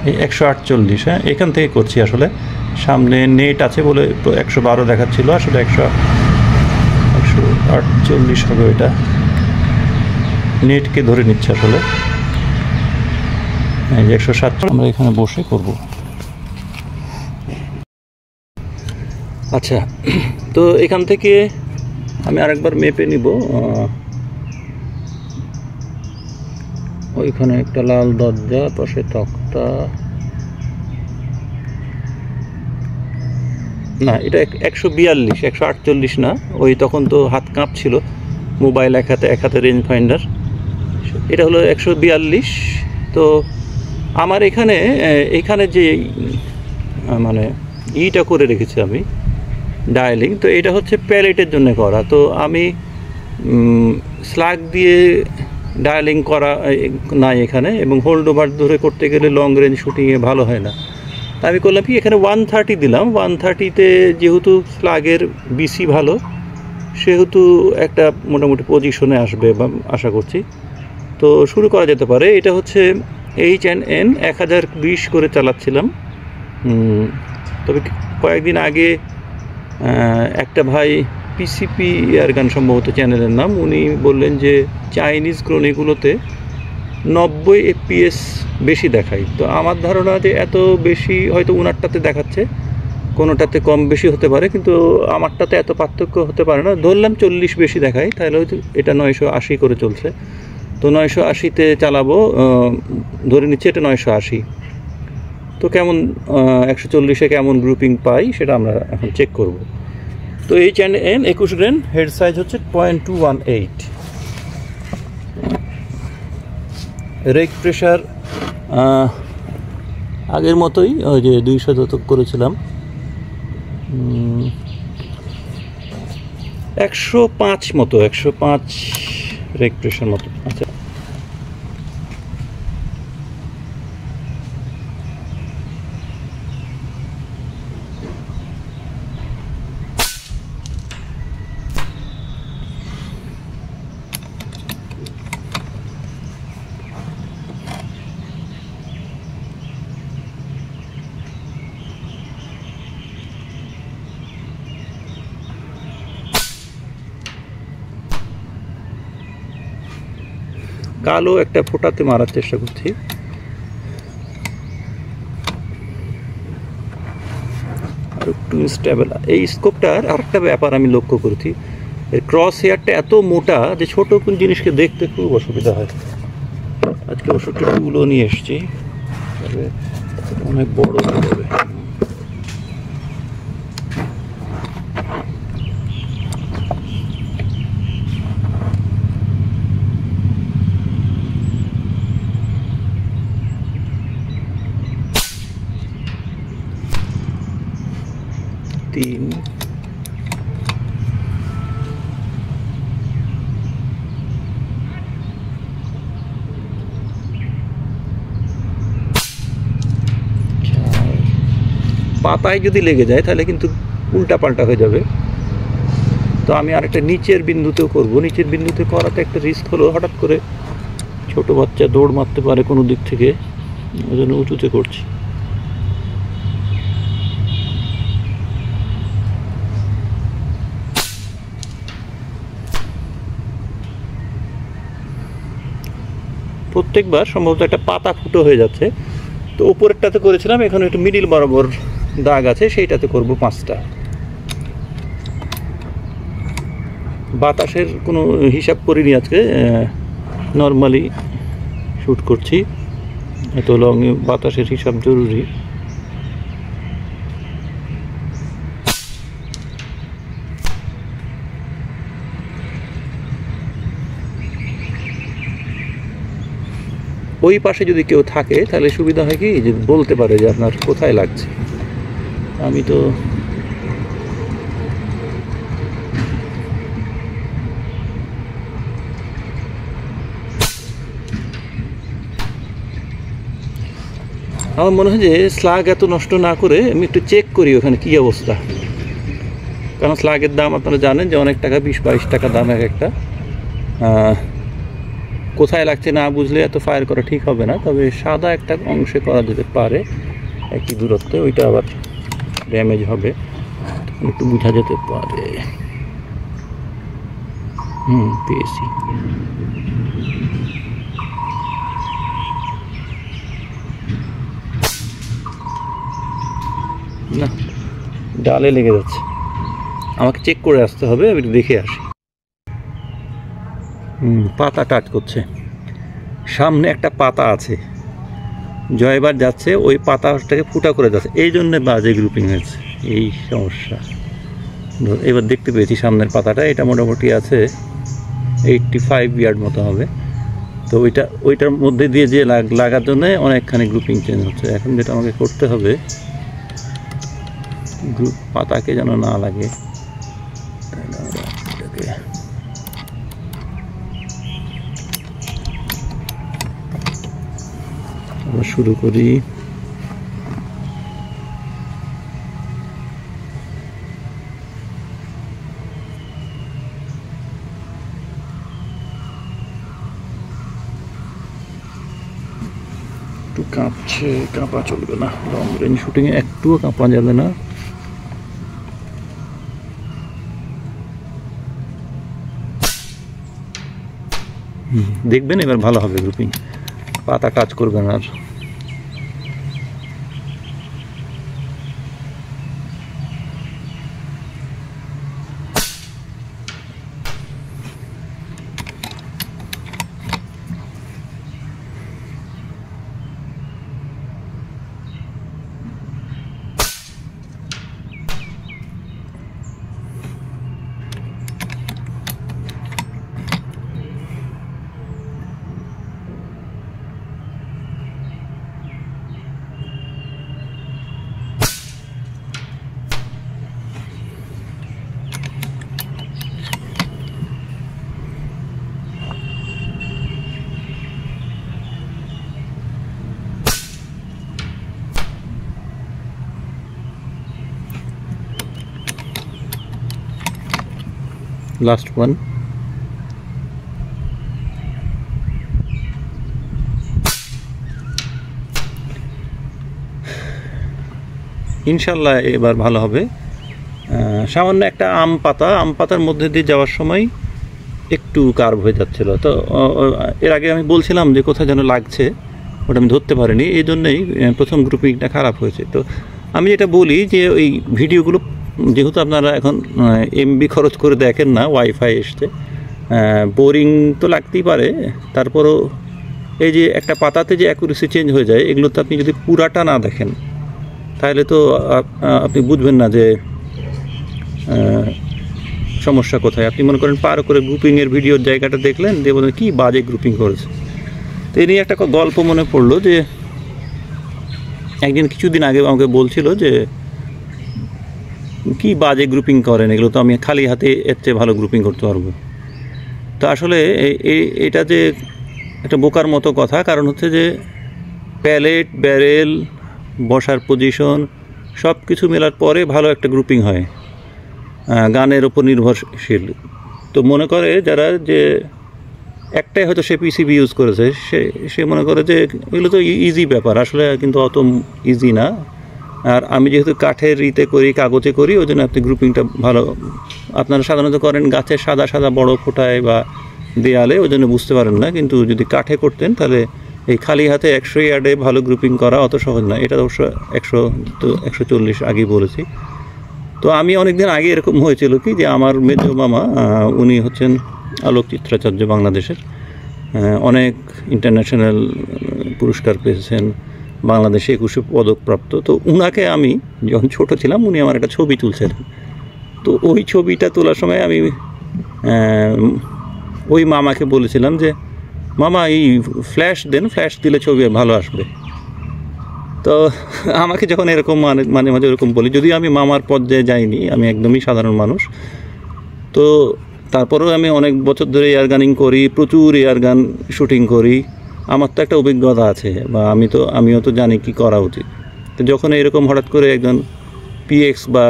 এই 148, হ্যাঁ এখান থেকে করছি আসলে। সামনে নেট আছে বলে 112 দেখাচ্ছিল, আসলে 148 হবে। এটা নেটকে ধরে নিচ্ছে আসলে। এই যে 107 আমরা এখানে বসে করব। আচ্ছা, তো এখান থেকে আমি আরেকবার মেপে নিব। ওইখানে একটা লাল দরজা, পাশে তক্তা, না এটা 142, 148 না। ওই তখন তো হাত কাঁপছিল, মোবাইল এক হাতে রেঞ্জ ফাইন্ডার। এটা হলো 142। তো আমার এখানে যে মানে ইটা করে রেখেছি আমি ডায়ালিং, তো এটা হচ্ছে প্যালেটের জন্য করা। তো আমি স্লাগ দিয়ে ডায়ালিং করা নাই এখানে, এবং হোল্ড ওভার ধরে করতে গেলে লং রেঞ্জ শুটিংয়ে ভালো হয় না। আমি করলাম কি, এখানে 130 দিলাম। 130-তে যেহেতু স্লাগের বিসি ভালো, সেহেতু একটা মোটামুটি পজিশনে আসবে বা আশা করছি। তো শুরু করা যেতে পারে। এটা হচ্ছে H&N 1020 করে চালাচ্ছিলাম। তবে কয়েকদিন আগে একটা ভাই, পিসিপি এয়ারগান সম্ভবত চ্যানেলের নাম, উনি বললেন যে চাইনিজ ক্রোনিগুলোতে 90 FPS বেশি দেখায়। তো আমার ধারণা যে এত বেশি হয়তো ওনারটাতে দেখাচ্ছে, কোনোটাতে কম বেশি হতে পারে, কিন্তু আমারটাতে এত পার্থক্য হতে পারে না। ধরলাম 40 বেশি দেখায়, তাহলে হয়তো এটা 980 করে চলছে। তো 980-তে চালাবো, ধরে নিচ্ছে এটা 980। তো কেমন 140-এ কেমন গ্রুপিং পাই সেটা আমরা এখন চেক করব। তো H&N 21 রেন, হেড সাইজ হচ্ছে 0.218। রেক প্রেশার আগের মতোই, ওই যে 200 করেছিলাম, 105 মতো, 105 রেক প্রেশার মতো। আচ্ছা, কালো একটা ফোটাতে মারার চেষ্টা করছি। আর একটু স্টেবল। এই স্কোপটার আরেকটা ব্যাপার আমি লক্ষ্য করেছি, এর ক্রস হেয়ারটা এত মোটা যে ছোট কোন জিনিসকে দেখতে খুব অসুবিধা হয়। আজকে অবশ্য একটু টুলও নিয়ে এসছি, তবে অনেক বড় হয়ে যাবে। পাতায় যদি লেগে যায় তাহলে কিন্তু উল্টা পাল্টা হয়ে যাবে। তো আমি আরেকটা নিচের বিন্দুতেও করব। নিচের বিন্দুতে করাতে একটা রিস্ক হলো, হঠাৎ করে ছোট বাচ্চা দৌড় মারতে পারে কোনো দিক থেকে, ওই জন্য উঁচুতে করছি। প্রত্যেকবার সম্ভবত একটা পাতা ফুটো হয়ে যাচ্ছে। তো উপরেরটাতে করেছিলাম, এখানে একটু মিডিল বরাবর দাগ আছে, সেইটাতে করব 5টা। বাতাসের কোনো হিসাব করিনি আজকে, নর্মালি শ্যুট করছি। এত লং বাতাসের হিসাব জরুরি। ওই পাশে যদি কেউ থাকে তাহলে সুবিধা হয় কি, যে বলতে পারে যে আপনার কোথায় লাগছে। আমি তো আমার মনে হয় যে স্লাগ এত নষ্ট না করে আমি একটু চেক করি ওখানে কী অবস্থা। কারণ স্লাগের দাম আপনারা জানেন যে অনেক টাকা, 20-22 টাকা দাম এক একটা। কোথায় লাগছে না বুঝলে এত ফায়ার করা ঠিক হবে না, তবে সাদা একটা অংশে করা যেতে পারে একই দূরত্বে, ওইটা আবার ড্যামেজ হবে, একটু বোঝা যেতে পারে। পেয়েছি। না, ডালে লেগে যাচ্ছে, আমাকে চেক করে আসতে হবে, আমি দেখে আসি। পাতা টাচ করছে, সামনে একটা পাতা আছে, জয়বার যাচ্ছে, ওই পাতাটাকে ফুটা করে যাচ্ছে, এই জন্যে বাজে গ্রুপিং হয়েছে, এই সমস্যা। এবার দেখতে পেয়েছি সামনের পাতাটা, এটা মোটামুটি আছে 85 ইয়ার্ড মতো হবে। তো ওইটার মধ্যে দিয়ে যে লাগার জন্য অনেকখানি গ্রুপিং চেঞ্জ হচ্ছে। এখন যেটা আমাকে করতে হবে, গ্রুপ পাতাকে যেন না লাগে, আমরা শুরু করি। একটু কাঁপছে, কাঁপা চলবে না, লং রেঞ্জ শুটিংয়ে একটুও কাঁপা যাবে না। দেখবেন এবার ভালো হবে গ্রুপিং, পাতা কাজ করবে না আর। Last one. ইনশাল্লাহ এবার ভালো হবে। সামান্য একটা আম পাতার মধ্যে দিয়ে যাওয়ার সময় একটু কার্ভ হয়ে যাচ্ছিলো, তো এর আগে আমি বলছিলাম যে কোথায় যেন লাগছে, ওটা আমি ধরতে পারিনি, এই জন্যই প্রথম গ্রুপিংটা খারাপ হয়েছে। তো আমি যেটা বলি যে ওই ভিডিওগুলো যেহেতু আপনারা এখন এমবি খরচ করে দেখেন না, ওয়াইফাই এসছে, বোরিং তো লাগতেই পারে, তারপরও এই যে একটা পাতাতে যে অ্যাকুরেসি চেঞ্জ হয়ে যায়, এগুলোতে আপনি যদি পুরাটা না দেখেন তাহলে তো আপনি বুঝবেন না যে সমস্যা কোথায়। আপনি মনে করেন পার করে গ্রুপিংয়ের ভিডিওর জায়গাটা দেখলেন, দিয়ে বলেন কী বাজে গ্রুপিং করেছে। তো এই নিয়ে একটা গল্প মনে পড়লো যে একদিন কিছুদিন আগে আমাকে বলছিল যে কি বাজে গ্রুপিং করেন, এগুলো তো আমি খালি হাতে এর চেয়ে ভালো গ্রুপিং করতে পারবো। তো আসলে এটা যে একটা বোকার মতো কথা, কারণ হচ্ছে যে প্যালেট, ব্যারেল, বসার পজিশন সব কিছু মেলার পরে ভালো একটা গ্রুপিং হয়, গানের ওপর নির্ভরশীল। তো মনে করে যারা যে একটাই হয়তো সে পিসিবি ইউজ করেছে, সে মনে করে যে এগুলো তো ইজি ব্যাপার, আসলে কিন্তু অত ইজি না। আর আমি যেহেতু কাঠের ইতে করি, কাগজে করি, ওই জন্য আপনি গ্রুপিংটা ভালো আপনারা সাধারণত করেন গাছের সাদা সাদা বড় ফোঁটায় বা দেয়ালে, ওই জন্য বুঝতে পারেন না। কিন্তু যদি কাঠে করতেন তাহলে এই খালি হাতে 100 ইয়ার্ডে ভালো গ্রুপিং করা অত সহজ না। এটা অবশ্য 140 আগেই বলেছি। তো আমি অনেক দিন আগে এরকম হয়েছিল কি যে আমার মেজো মামা, উনি হচ্ছেন আলোকচিত্রাচার্য বাংলাদেশের, অনেক ইন্টারন্যাশনাল পুরস্কার পেয়েছেন, বাংলাদেশে 21 পদকপ্রাপ্ত। তো উনাকে আমি যখন ছোট ছিলাম, উনি আমার একটা ছবি তুলছিলেন। তো ওই ছবিটা তোলার সময় আমি ওই মামাকে বলেছিলাম যে মামা এই ফ্ল্যাশ দেন, ফ্ল্যাশ দিলে ছবি ভালো আসবে। তো আমাকে যখন এরকম মাঝে মাঝে এরকম বলি, যদিও আমি মামার পর্যায়ে যাইনি, আমি একদমই সাধারণ মানুষ, তো তারপরেও আমি অনেক বছর ধরে এয়ারগানিং করি, প্রচুর এয়ারগান শুটিং করি, আমার তো একটা অভিজ্ঞতা আছে, বা আমিও তো জানি কি করা উচিত। তো যখন এরকম হঠাৎ করে একজন পিএক্স বা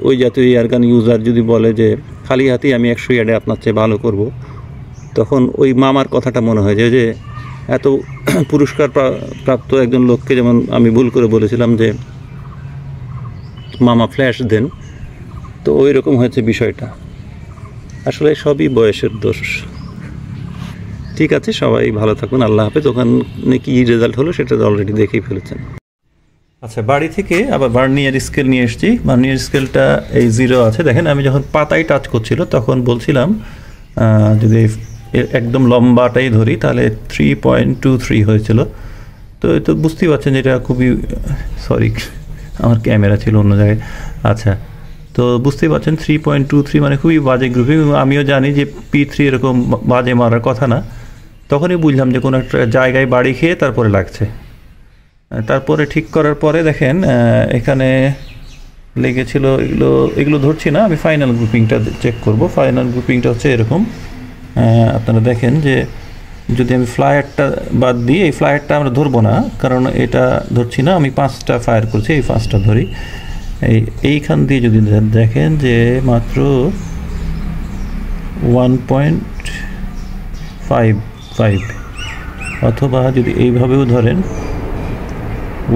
ওই জাতীয় এয়ারগান ইউজার যদি বলে যে খালি হাতেই আমি 100 ইয়ার্ডে আপনার চেয়ে ভালো করব, তখন ওই মামার কথাটা মনে হয় যে এত পুরস্কার প্রাপ্ত একজন লোককে যেমন আমি ভুল করে বলেছিলাম যে মামা ফ্ল্যাশ দেন, তো ওই রকম হয়েছে বিষয়টা। আসলে সবই বয়সের দোষ। ঠিক আছে, সবাই ভালো থাকুন, আল্লাহ হাফেজ। ওখানে কি রেজাল্ট হলো সেটা অলরেডি দেখেই ফেলেছেন। আচ্ছা, বাড়ি থেকে আবার ভার্নিয়ার স্কেল নিয়ে এসেছি। ভার্নিয়ার স্কেলটা এই 0 আছে, দেখেন আমি যখন পাতায় টাচ করছিল তখন বলছিলাম যদি একদম লম্বাটাই ধরি তাহলে 3.23 হয়েছিল। তো এই তো বুঝতেই পারছেন যে এটা খুবই, সরি আমার ক্যামেরা ছিল অন্য জায়গায়। আচ্ছা, তো বুঝতেই পারছেন 3.23 মানে খুবই বাজে গ্রুপিং। আমিও জানি যে P3 এরকম বাজে মারার কথা না, তখনই বুঝলাম যে কোনো একটা জায়গায় বাড়ি খেয়ে তারপরে লাগছে। তারপরে ঠিক করার পরে দেখেন এখানে লেগেছিল, এগুলো ধরছি না, আমি ফাইনাল গ্রুপিংটা চেক করব। ফাইনাল গ্রুপিংটা হচ্ছে এরকম, আপনারা দেখেন যে যদি আমি ফ্লায়ারটা বাদ দিই, এই ফ্লায়ারটা আমরা ধরবো না কারণ এটা ধরছি না, আমি 5টা ফায়ার করছি, এই 5টা ধরি। এইখান দিয়ে যদি দেখেন যে মাত্র 1.55, অথবা যদি এইভাবেও ধরেন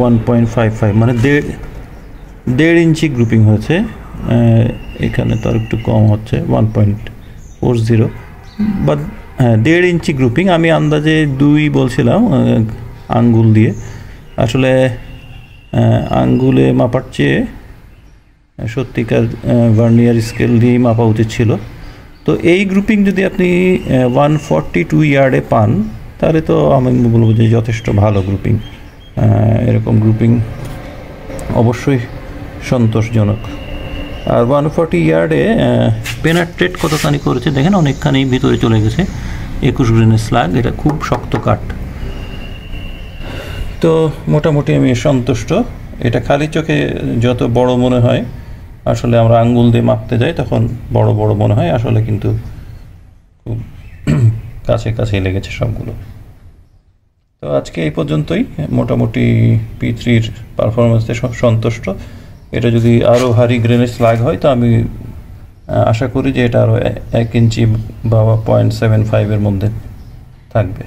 1.55, মানে 1.5 ইঞ্চি গ্রুপিং হয়েছে। এখানে তো আর একটু কম হচ্ছে 1.40, বা হ্যাঁ 1.5 ইঞ্চি গ্রুপিং। আমি আন্দাজে 2 বলছিলাম আঙ্গুল দিয়ে, আসলে আঙ্গুলে মাপার চেয়ে সত্যিকার ভার্নিয়ার স্কেল দিয়ে মাপা উচিত ছিল। তো এই গ্রুপিং যদি আপনি 142 ইয়ার্ডে পান তাহলে তো আমি বলবো যে যথেষ্ট ভালো গ্রুপিং। এরকম গ্রুপিং অবশ্যই সন্তোষজনক। আর 140 ইয়ার্ডে পেনাট্রেট কতখানি করেছে দেখেন, অনেকখানি ভিতরে চলে গেছে। 21 গ্রেনের স্লাগ, এটা খুব শক্ত কাঠ। তো মোটামুটি আমি সন্তুষ্ট। এটা খালি চোখে যত বড় মনে হয়, আসলে আমরা আঙ্গুল দিয়ে মাপতে যাই তখন বড় বড় মনে হয়, আসলে কিন্তু খুব কাছেই লেগেছে সবগুলো। তো আজকে এই পর্যন্তই। মোটামুটি P3-র পারফরমেন্সে সন্তুষ্ট। এটা যদি আরও ভারী গ্রেনেড স্লাগ হয় তো আমি আশা করি যে এটা আরও 1 ইঞ্চি বা 0.75 এর মধ্যে থাকবে।